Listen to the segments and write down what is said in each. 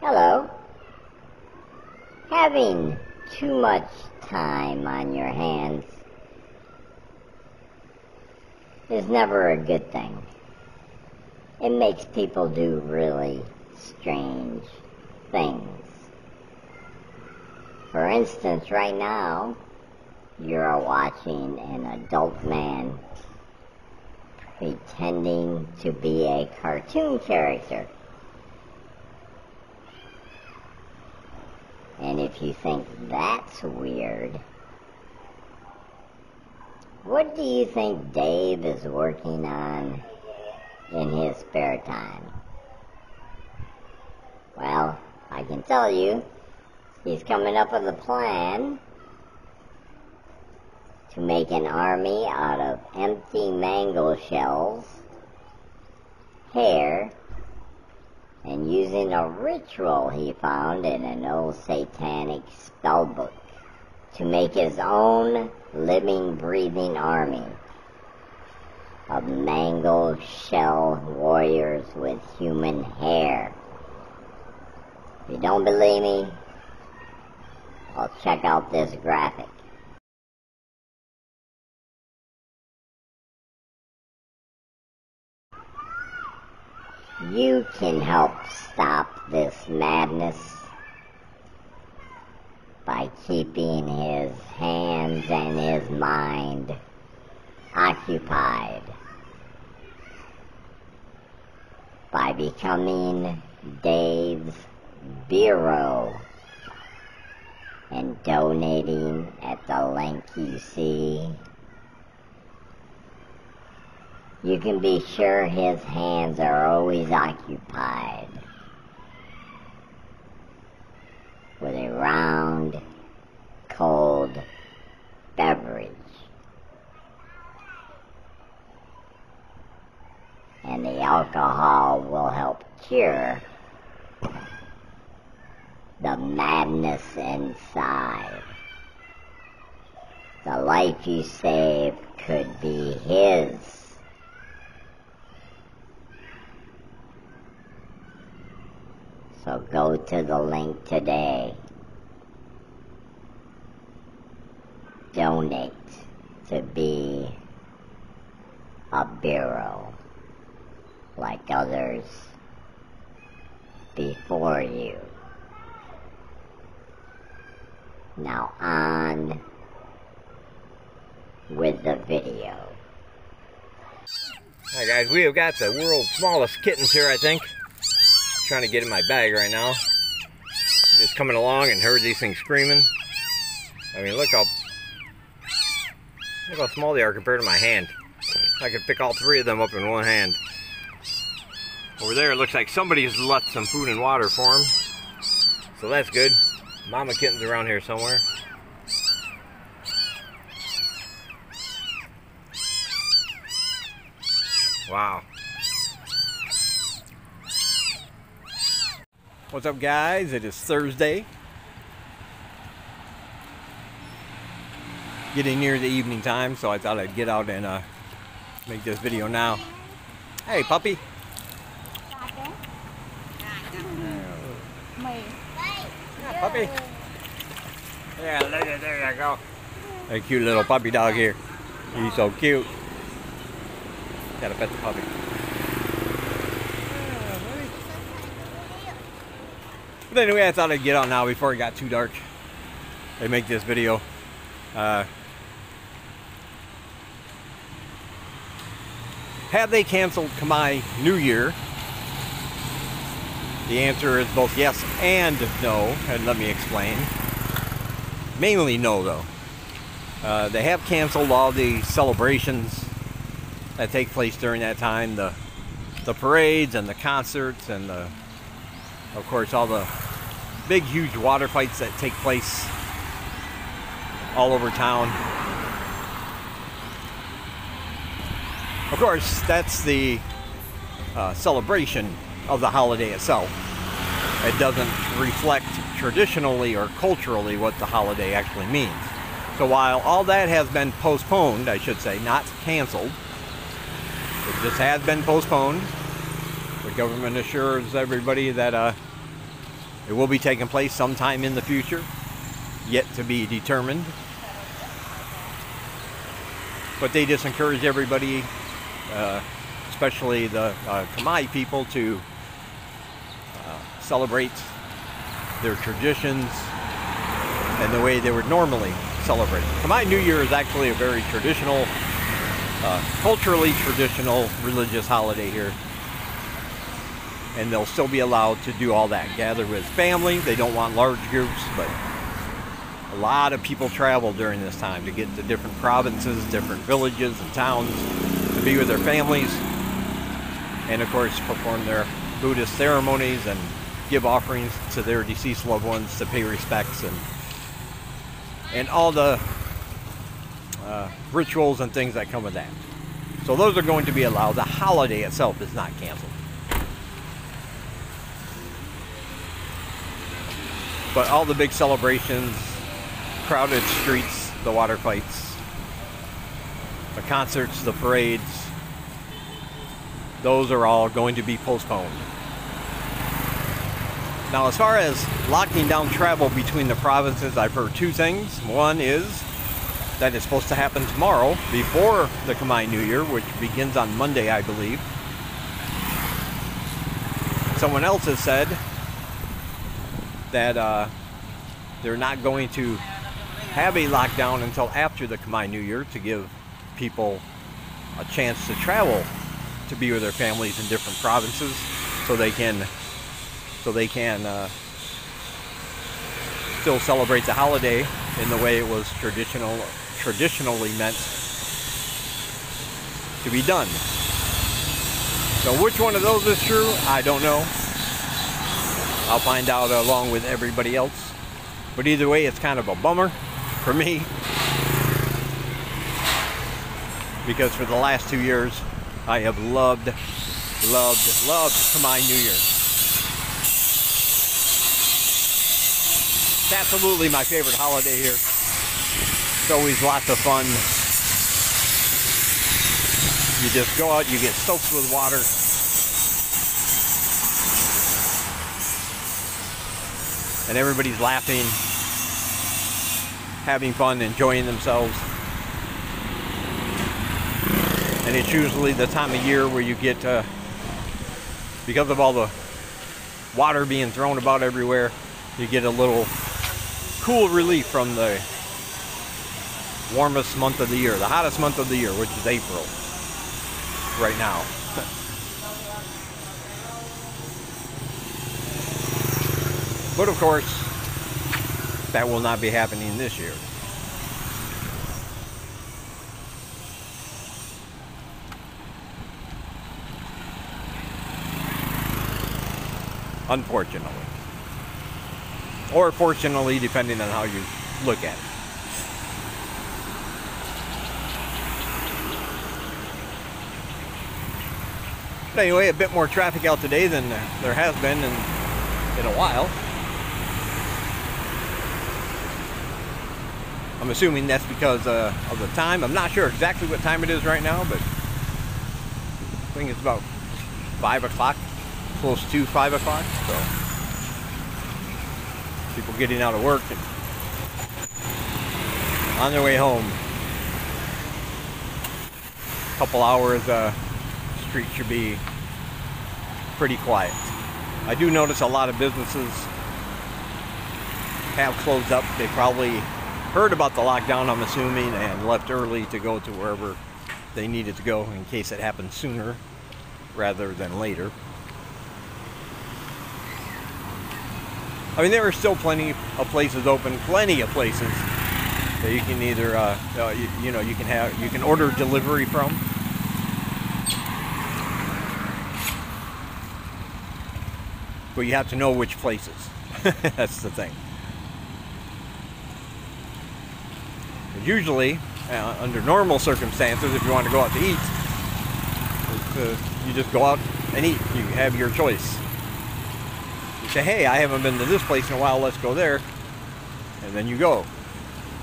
Hello. Having too much time on your hands is never a good thing. It makes people do really strange things. For instance, right now, you're watching an adult man pretending to be a cartoon character. And if you think that's weird, what do you think Dave is working on in his spare time? Well, I can tell you, he's coming up with a plan to make an army out of empty mango shells, hair, and using a ritual he found in an old satanic spell book to make his own living, breathing army of mango shell warriors with human hair. If you don't believe me, well, check out this graphic. You can help stop this madness by keeping his hands and his mind occupied, by becoming Dave's bureau and donating at the link you see. You can be sure his hands are always occupied with a round, cold beverage. And the alcohol will help cure the madness inside. The life you save could be his. So go to the link today. Donate to be a bureau like others before you. Now on with the video. Alright guys, we have got the world's smallest kittens here, I think. Trying to get in my bag right now. Just coming along and heard these things screaming. I mean, look how small they are compared to my hand. I could pick all three of them up in one hand. Over there, it looks like somebody's left some food and water for them. So that's good. Mama kitten's around here somewhere. Wow. What's up, guys? It is Thursday. Getting near the evening time, so I thought I'd get out and make this video now. Hey, puppy. Yeah, puppy. Yeah, there you go. A cute little puppy dog here. He's so cute. Gotta pet the puppy. But anyway, I thought I'd get out now before it got too dark and make this video. Have they canceled Khmer New Year? The answer is both yes and no, and let me explain. Mainly no, though. They have canceled all the celebrations that take place during that time, the parades and the concerts and of course all the big huge water fights that take place all over town. Of course, that's the celebration of the holiday itself. It doesn't reflect traditionally or culturally what the holiday actually means. So while all that has been postponed, I should say, not canceled, it just has been postponed. The government assures everybody that It will be taking place sometime in the future, yet to be determined. But they just encourage everybody, especially the Khmer people, to celebrate their traditions and the way they would normally celebrate. Khmer New Year is actually a very traditional, culturally traditional religious holiday here. And they'll still be allowed to do all that. Gather with family. They don't want large groups, but a lot of people travel during this time to get to different provinces, different villages and towns to be with their families. And of course, perform their Buddhist ceremonies and give offerings to their deceased loved ones to pay respects and all the rituals and things that come with that. So those are going to be allowed. The holiday itself is not canceled. But all the big celebrations, crowded streets, the water fights, the concerts, the parades, those are all going to be postponed. Now, as far as locking down travel between the provinces, I've heard two things. One is that it's supposed to happen tomorrow, before the Khmer New Year, which begins on Monday, I believe. Someone else has said that they're not going to have a lockdown until after the Khmer New Year to give people a chance to travel to be with their families in different provinces, so they can still celebrate the holiday in the way it was traditionally meant to be done. So which one of those is true, I don't know. I'll find out along with everybody else. But either way, it's kind of a bummer for me, because for the last 2 years I have loved Khmer New Year. It's absolutely my favorite holiday here. It's always lots of fun. You just go out, you get soaked with water. And everybody's laughing, having fun, enjoying themselves. And it's usually the time of year where you get, because of all the water being thrown about everywhere, you get a little cool relief from the warmest month of the year, the hottest month of the year, which is April, right now. But of course, that will not be happening this year. Unfortunately. Or fortunately, depending on how you look at it. But anyway, a bit more traffic out today than there has been in a while. I'm assuming that's because of the time. I'm not sure exactly what time it is right now, but I think it's about 5 o'clock, close to 5 o'clock. So people getting out of work and on their way home. A couple hours, the street should be pretty quiet. I do notice a lot of businesses have closed up. They probably heard about the lockdown, I'm assuming, and left early to go to wherever they needed to go in case it happened sooner rather than later. I mean, there are still plenty of places open, plenty of places that you can either, you can order delivery from. But you have to know which places. That's the thing. Usually, under normal circumstances, if you want to go out to eat, you just go out and eat. You have your choice. You say, hey, I haven't been to this place in a while, let's go there. And then you go.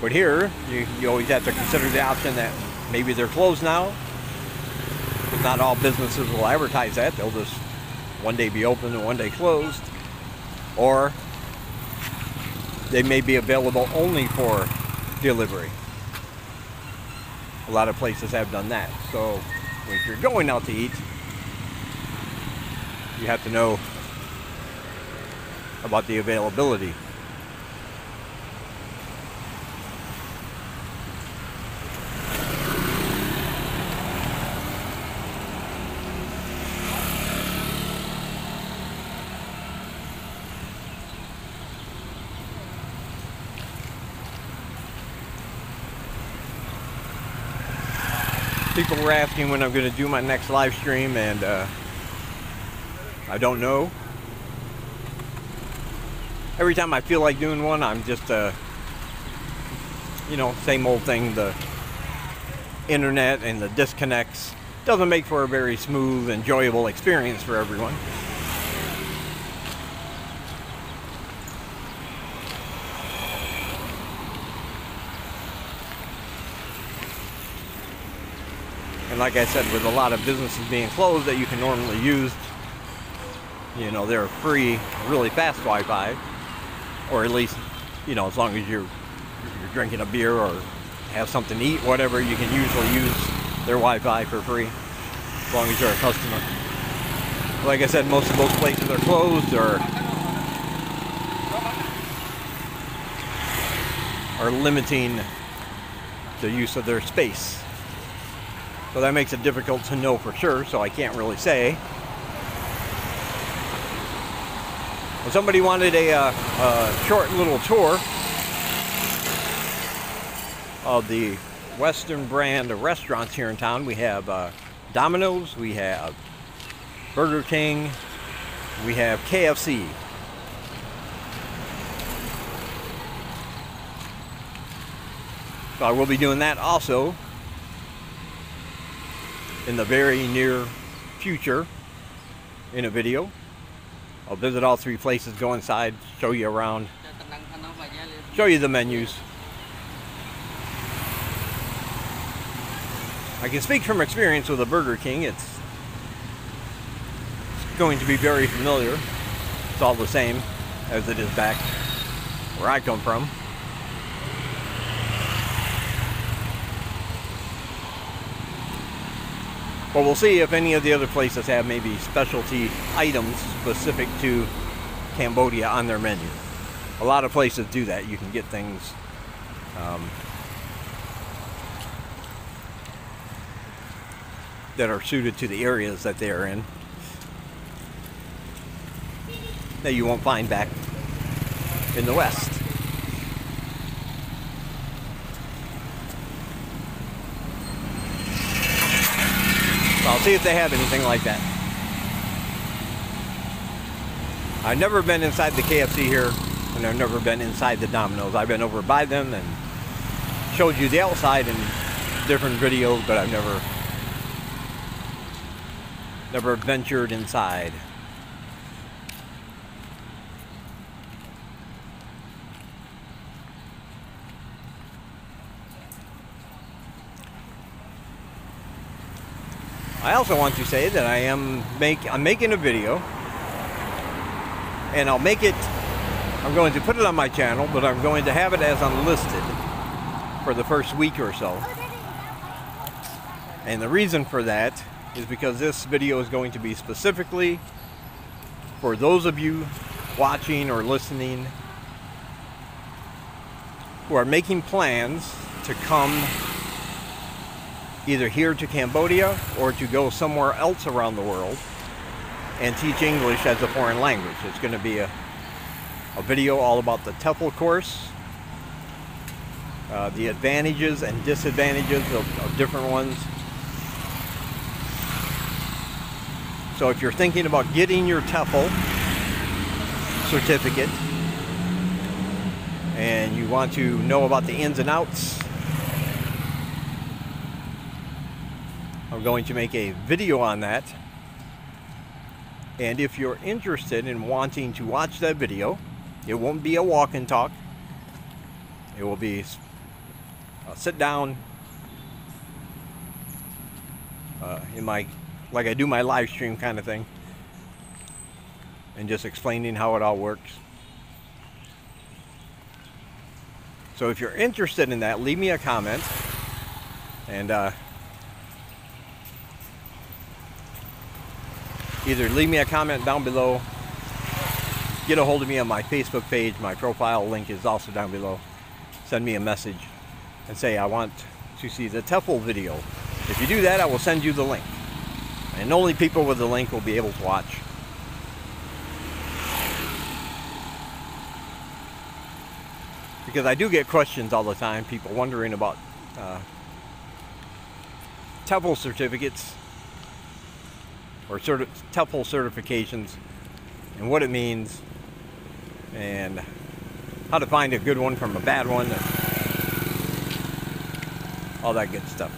But here, you always have to consider the option that maybe they're closed now. But not all businesses will advertise that. They'll just one day be open and one day closed. Or they may be available only for delivery. A lot of places have done that. So if you're going out to eat, you have to know about the availability. People were asking when I'm going to do my next live stream, and I don't know. Every time I feel like doing one, I'm just, you know, same old thing. The internet and the disconnects doesn't make for a very smooth, enjoyable experience for everyone. And like I said, with a lot of businesses being closed that you can normally use, you know, they're free, really fast Wi-Fi, or at least, you know, as long as you're drinking a beer or have something to eat, whatever, you can usually use their Wi-Fi for free, as long as you're a customer. Like I said, most of those places are closed or are limiting the use of their space. So that makes it difficult to know for sure, so I can't really say. Well, somebody wanted a short little tour of the Western brand of restaurants here in town. We have Domino's, we have Burger King, we have KFC. So I will be doing that also in the very near future in a video. I'll visit all three places, go inside, show you around, show you the menus. I can speak from experience with a Burger King. It's going to be very familiar. It's all the same as it is back where I come from. But we'll see if any of the other places have maybe specialty items specific to Cambodia on their menu. A lot of places do that. You can get things that are suited to the areas that they are in that you won't find back in the West. I'll see if they have anything like that. I've never been inside the KFC here, and I've never been inside the Domino's. I've been over by them and showed you the outside in different videos, but I've never ventured inside. I also want to say that I'm making a video, and I'm going to put it on my channel, but I'm going to have it as unlisted for the first week or so. And the reason for that is because this video is going to be specifically for those of you watching or listening who are making plans to come either here to Cambodia or to go somewhere else around the world and teach English as a foreign language. It's going to be a video all about the TEFL course, the advantages and disadvantages of different ones. So if you're thinking about getting your TEFL certificate and you want to know about the ins and outs, I'm going to make a video on that. And if you're interested in wanting to watch that video, it won't be a walk and talk. It will be a sit down in my, like I do my live stream kind of thing, and just explaining how it all works. So if you're interested in that, leave me a comment, and either leave me a comment down below, get a hold of me on my Facebook page. My profile link is also down below. Send me a message and say, I want to see the TEFL video. If you do that, I will send you the link. And only people with the link will be able to watch. Because I do get questions all the time, people wondering about TEFL certificates or TEFL certifications and what it means and how to find a good one from a bad one and all that good stuff.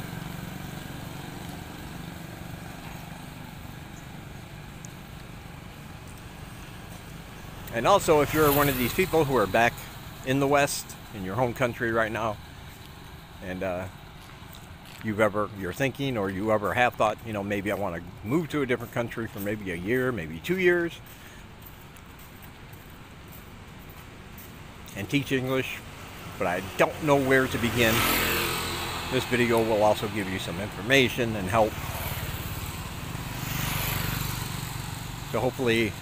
And also, if you're one of these people who are back in the West, in your home country right now, and you're thinking, or you ever have thought, you know, maybe I want to move to a different country for maybe a year, maybe 2 years, and teach English, but I don't know where to begin. This video will also give you some information and help to hopefully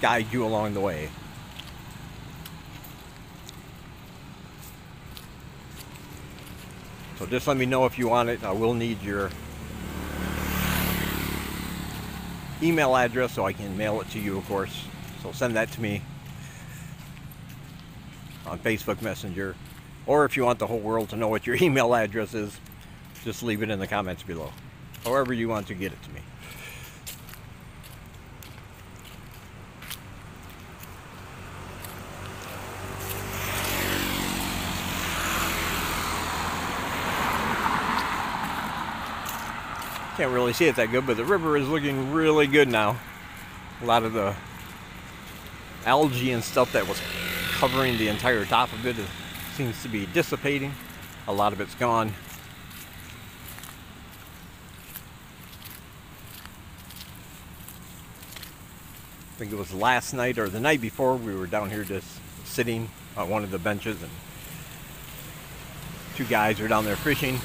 guide you along the way. So just let me know if you want it. I will need your email address so I can mail it to you, of course. So send that to me on Facebook Messenger. Or if you want the whole world to know what your email address is, just leave it in the comments below. However you want to get it to me. Can't really see it that good, but the river is looking really good now. A lot of the algae and stuff that was covering the entire top of it seems to be dissipating. A lot of it's gone. I think it was last night or the night before, we were down here just sitting on one of the benches, and two guys were down there fishing.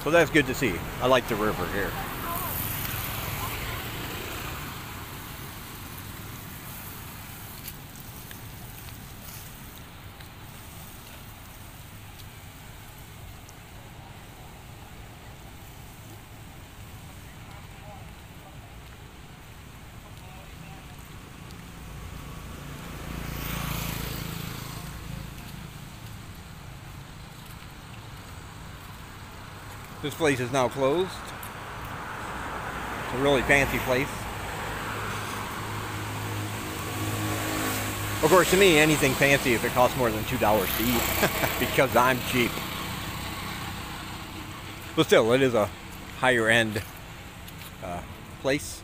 So that's good to see. I like the river here. This place is now closed. It's a really fancy place. Of course, to me, anything fancy if it costs more than $2 to eat, because I'm cheap. But still, it is a higher end place.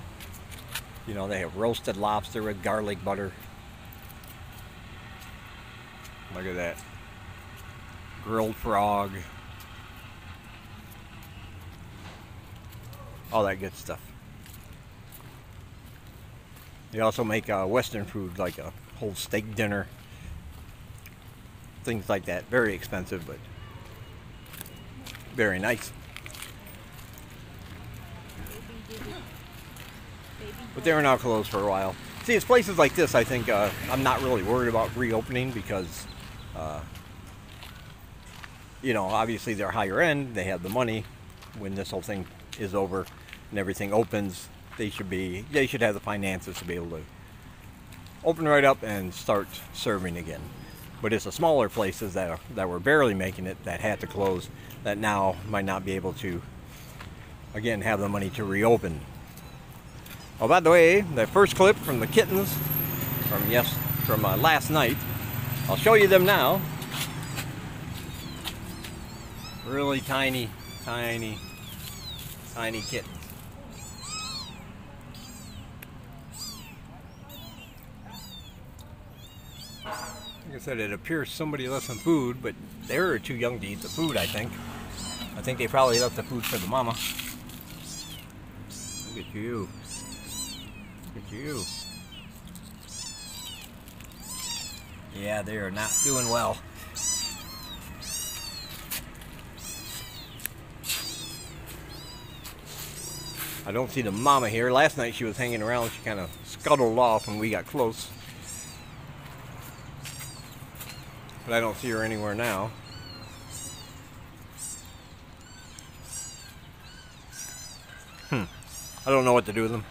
You know, they have roasted lobster with garlic butter. Look at that. Grilled frog. All that good stuff. They also make Western food, like a whole steak dinner. Things like that. Very expensive, but very nice. But they were now closed for a while. See, it's places like this, I think, I'm not really worried about reopening because, you know, obviously they're higher end. They have the money. When this whole thing is over and everything opens, they should have the finances to be able to open right up and start serving again. But it's the smaller places that were barely making it, that had to close, that now might not be able to again have the money to reopen. Oh, by the way, that first clip from the kittens from last night, I'll show you them now. Really tiny kittens. Like I said, it appears somebody left some food, but they were too young to eat the food, I think. I think they probably left the food for the mama. Look at you. Look at you. Yeah, they are not doing well. I don't see the mama here. Last night she was hanging around. She kind of scuttled off when we got close. But I don't see her anywhere now. I don't know what to do with them.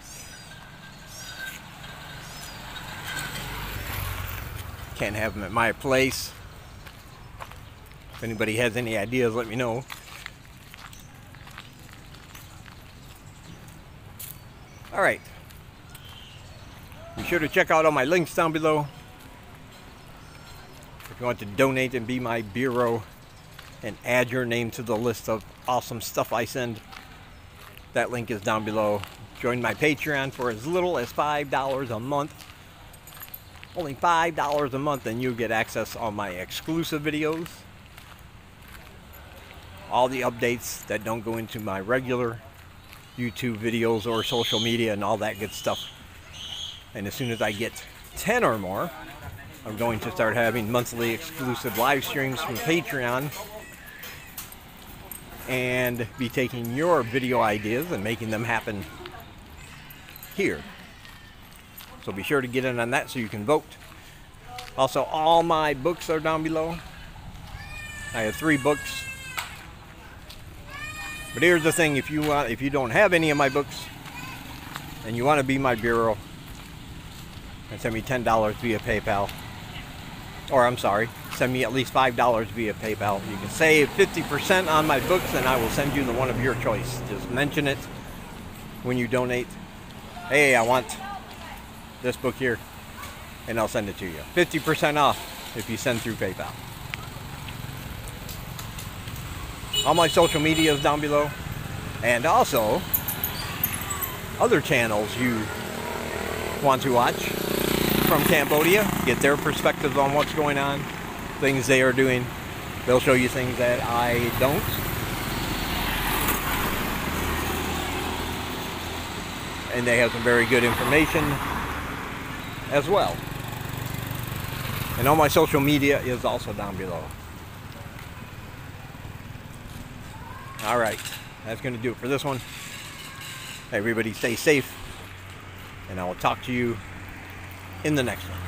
Can't have them at my place. If anybody has any ideas, let me know. Alright. Be sure to check out all my links down below. If you want to donate and be my bureau and add your name to the list of awesome stuff I send, that link is down below. Join my Patreon for as little as $5 a month. Only $5 a month and you get access on my exclusive videos. All the updates that don't go into my regular YouTube videos or social media and all that good stuff. And as soon as I get 10 or more, I'm going to start having monthly exclusive live streams from Patreon and be taking your video ideas and making them happen here. So be sure to get in on that so you can vote. Also, all my books are down below. I have 3 books. But here's the thing, if you don't have any of my books and you want to be my bureau, and send me $10 via PayPal. Or I'm sorry, send me at least $5 via PayPal. You can save 50% on my books and I will send you the one of your choice. Just mention it when you donate. Hey, I want this book here, and I'll send it to you. 50% off if you send through PayPal. All my social media is down below. And also, other channels you want to watch from Cambodia, get their perspectives on what's going on, things they are doing. They'll show you things that I don't. And they have some very good information as well. And all my social media is also down below. Alright, that's going to do it for this one. Everybody stay safe, and I will talk to you in the next one.